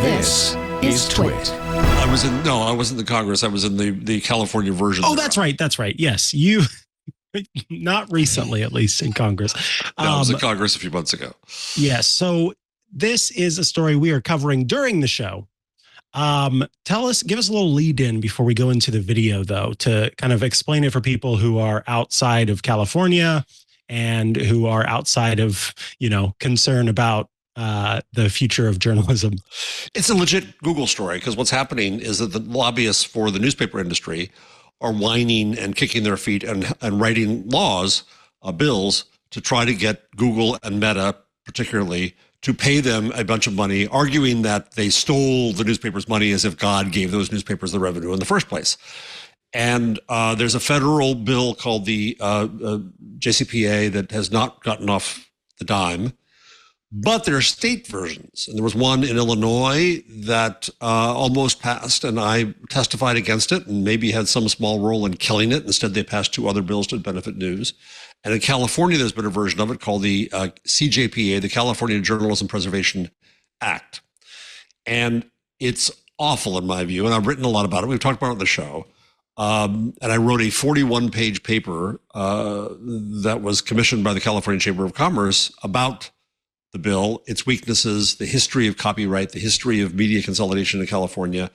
This is TWiT. I wasn't in the Congress. I was in the California version. Oh, that's right. That's right. Yes. You, not recently, at least in Congress. No, I was in Congress a few months ago. Yes. So this is a story we are covering during the show. Give us a little lead in before we go into the video, though, to kind of explain it for people who are outside of California and who are outside of, concern about the future of journalism. It's a legit Google story, because what's happening is that the lobbyists for the newspaper industry are whining and kicking their feet and writing bills to try to get Google and Meta particularly to pay them a bunch of money, arguing that they stole the newspaper's money as if God gave those newspapers the revenue in the first place. And there's a federal bill called the JCPA that has not gotten off the dime, but there are state versions. And there was one in Illinois that almost passed, and I testified against it and maybe had some small role in killing it. Instead, they passed two other bills to benefit news. And in California, there's been a version of it called the CGPA, the California Journalism Preservation Act. And it's awful in my view, and I've written a lot about it. We've talked about it on the show. And I wrote a 41-page paper that was commissioned by the California Chamber of Commerce about the bill, its weaknesses, the history of copyright, the history of media consolidation in California,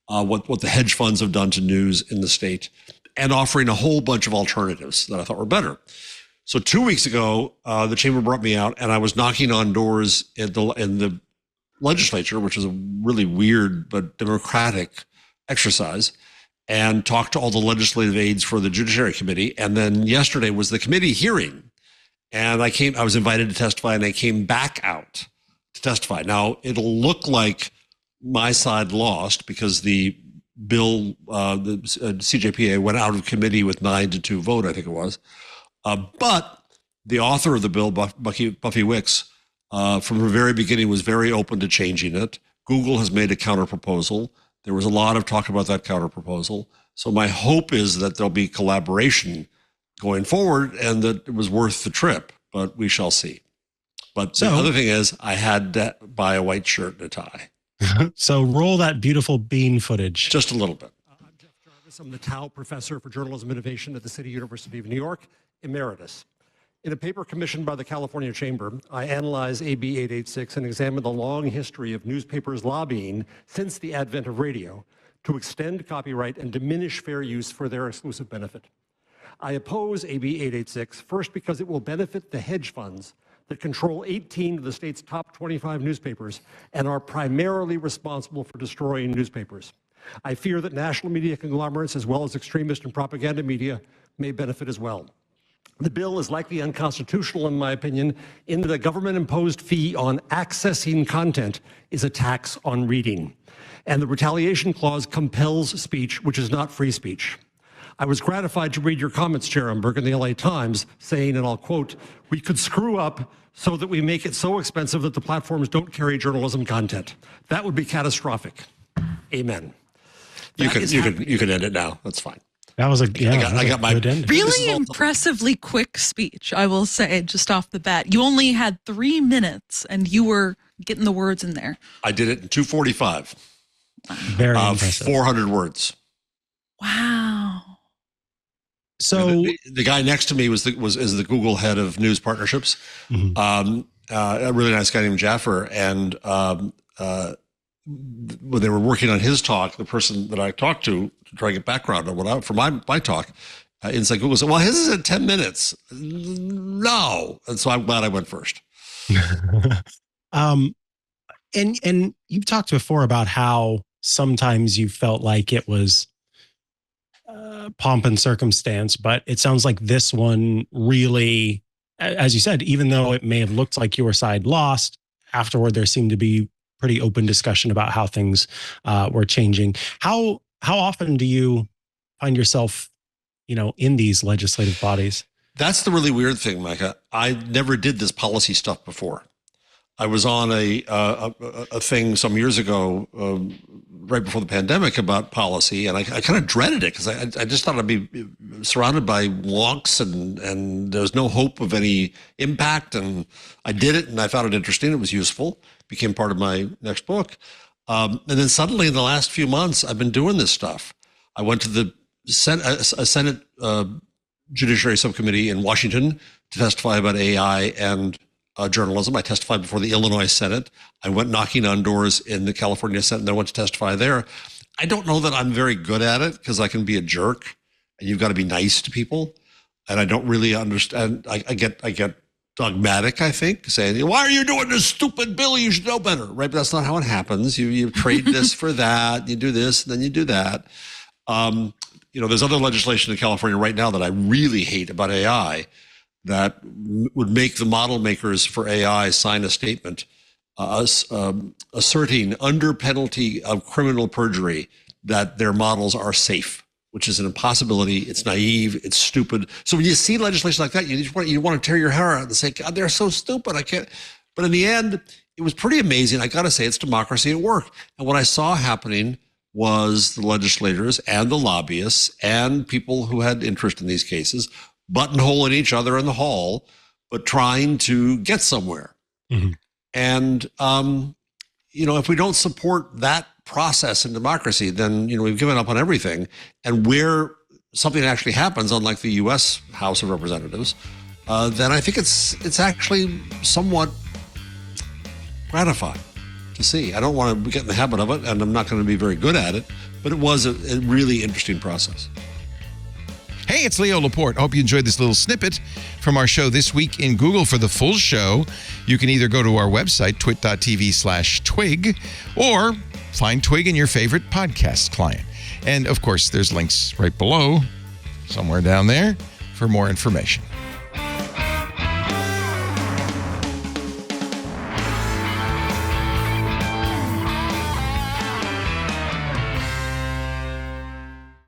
what the hedge funds have done to news in the state, and offering a whole bunch of alternatives that I thought were better. So 2 weeks ago, the chamber brought me out, and I was knocking on doors in the legislature, which is a really weird but democratic exercise, and talked to all the legislative aides for the Judiciary Committee. And then yesterday was the committee hearing. And I was invited to testify, and I came back out to testify. Now, it'll look like my side lost because the bill, the CJPA went out of committee with 9-2 vote, I think it was. But the author of the bill, Buffy Wicks, from the very beginning was very open to changing it. Google has made a counter proposal. There was a lot of talk about that counter proposal. So my hope is that there'll be collaboration going forward and that it was worth the trip, but we shall see. But the other thing is I had to buy a white shirt and a tie. So roll that beautiful bean footage. Just a little bit. I'm Jarvis. I'm the Tao Professor for Journalism Innovation at the City University of New York, Emeritus. In a paper commissioned by the California Chamber, I analyzed AB 886 and examined the long history of newspapers lobbying since the advent of radio to extend copyright and diminish fair use for their exclusive benefit. I oppose AB 886, first because it will benefit the hedge funds that control 18 of the state's top 25 newspapers and are primarily responsible for destroying newspapers. I fear that national media conglomerates, as well as extremist and propaganda media, may benefit as well. The bill is likely unconstitutional, in my opinion, in that a government-imposed fee on accessing content is a tax on reading. And the retaliation clause compels speech, which is not free speech. I was gratified to read your comments, Chair Umberg, in the LA Times, saying, and I'll quote, "We could screw up so that we make it so expensive that the platforms don't carry journalism content. That would be catastrophic." Amen. You can end it now. That's fine. That was I got my really impressively quick speech, I will say, just off the bat. You only had 3 minutes, and you were getting the words in there. I did it in 2:45. Very impressive. 400 words. Wow. So the guy next to me is the Google head of news partnerships, a really nice guy named Jaffer. And when they were working on his talk, the person that I talked to try to get background on for my talk inside Google said, "Well, his is at 10 minutes." No, and so I'm glad I went first. And you've talked before about how sometimes you felt like it was pomp and circumstance, but it sounds like this one really, as you said, even though it may have looked like your side lost, afterward there seemed to be pretty open discussion about how things were changing. How often do you find yourself, in these legislative bodies? That's the really weird thing, Mikah. I never did this policy stuff before. I was on a thing some years ago, right before the pandemic, about policy, and I kind of dreaded it because I just thought I'd be surrounded by wonks and there was no hope of any impact. And I did it, and I found it interesting. It was useful. Became part of my next book. And then suddenly in the last few months, I've been doing this stuff. I went to the Senate Judiciary Subcommittee in Washington to testify about AI and journalism. I testified before the Illinois Senate. I went knocking on doors in the California Senate and then went to testify there. I don't know that I'm very good at it because I can be a jerk and you've got to be nice to people. And I don't really understand. I get dogmatic, I think, saying, why are you doing this stupid bill? You should know better, right? But that's not how it happens. You trade this for that, you do this, and then you do that. There's other legislation in California right now that I really hate about AI that would make the model makers for AI sign a statement asserting under penalty of criminal perjury that their models are safe, which is an impossibility. It's naive. It's stupid. So when you see legislation like that, you want to tear your hair out and say, God, they're so stupid. I can't. But in the end, it was pretty amazing. I got to say, it's democracy at work. And what I saw happening was the legislators and the lobbyists and people who had interest in these cases buttonholing each other in the hall, but trying to get somewhere. Mm-hmm. And, if we don't support that process in democracy, then, we've given up on everything. And where something actually happens, unlike the U.S. House of Representatives, then I think it's actually somewhat gratifying to see. I don't want to get in the habit of it, and I'm not going to be very good at it, but it was a really interesting process. Hey, it's Leo Laporte. I hope you enjoyed this little snippet from our show This Week in Google. For the full show, you can either go to our website, twit.tv/TWiG, or find TWiG in your favorite podcast client. And, of course, there's links right below, somewhere down there, for more information.